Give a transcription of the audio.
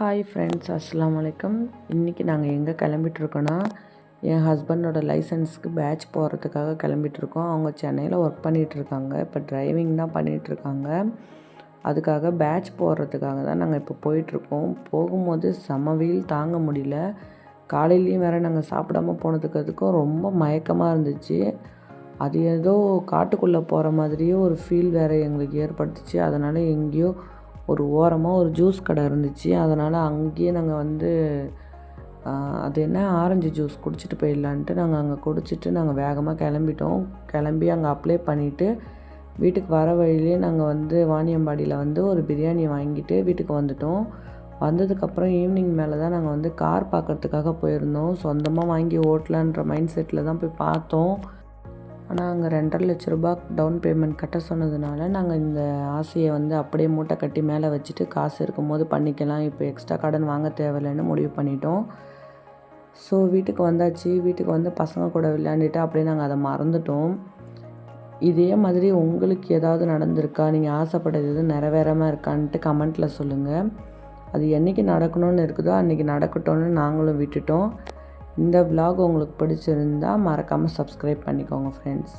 Hi friends, அஸ்ஸலாமு அலைக்கும். இன்றைக்கி நாங்கள் எங்கே கிளம்பிட்டுருக்கோன்னா, என் ஹஸ்பண்டோட லைசன்ஸுக்கு பேட்ச் போகிறதுக்காக கிளம்பிட்டுருக்கோம். அவங்க சென்னையில் ஒர்க் பண்ணிகிட்ருக்காங்க. இப்போ டிரைவிங் தான் பண்ணிகிட்ருக்காங்க. அதுக்காக பேட்ச் போடுறதுக்காக தான் நாங்கள் இப்போ போயிட்டுருக்கோம். போகும்போது செம வெயில் தாங்க முடியல. காலையிலையும் வேறு நாங்கள் சாப்பிடாம போனதுக்கு அதுக்கும் ரொம்ப மயக்கமாக இருந்துச்சு. அது ஏதோ காட்டுக்குள்ளே போகிற மாதிரியே ஒரு ஃபீல் வேறு எங்களுக்கு ஏற்படுத்துச்சு. அதனால் எங்கேயோ ஒரு ஓரமாக ஒரு ஜூஸ் கடை இருந்துச்சு. அதனால் அங்கேயே நாங்கள் அது என்ன ஆரஞ்சு ஜூஸ் குடிச்சிட்டு போயிடலான்ட்டு நாங்கள் அங்கே குடிச்சிட்டு நாங்கள் வேகமாக கிளம்பிட்டோம். கிளம்பி அங்கே அப்ளை பண்ணிவிட்டு வீட்டுக்கு வர வழியிலே நாங்கள் வாணியம்பாடியில் ஒரு பிரியாணி வாங்கிட்டு வீட்டுக்கு வந்துட்டோம். வந்ததுக்கப்புறம் ஈவினிங் மேலே தான் நாங்கள் கார் பார்க்குறதுக்காக போயிருந்தோம். சொந்தமாக வாங்கி ஓட்டலான்ற மைண்ட் செட்டில் தான் போய் பார்த்தோம். ஆனால் அங்கே 2.5 லட்ச ரூபா டவுன் பேமெண்ட் கட்ட சொன்னதுனால நாங்கள் இந்த ஆசையை அப்படியே மூட்டை கட்டி மேலே வச்சுட்டு காசு இருக்கும்போது பண்ணிக்கலாம், இப்போ எக்ஸ்ட்ரா கடன் வாங்க தேவையில்லைன்னு முடிவு பண்ணிட்டோம். ஸோ வீட்டுக்கு வந்தாச்சு. வீட்டுக்கு பசங்க கூட விளையாண்டுட்டு அப்படியே நாங்கள் அதை மறந்துட்டோம். இதே மாதிரி உங்களுக்கு ஏதாவது நடந்திருக்கா, நீங்கள் ஆசைப்பட்டது எதுவும் நிறைவேறாமல் இருக்கான்ட்டு கமெண்ட்டில் சொல்லுங்கள். அது என்றைக்கு நடக்கணும்னு இருக்குதோ அன்றைக்கி நடக்கட்டும்னு நாங்களும் விட்டுட்டோம். இந்த vlog உங்களுக்கு பிடிச்சிருந்தால் மறக்காமல் சப்ஸ்கிரைப் பண்ணிக்கோங்க ஃப்ரெண்ட்ஸ்.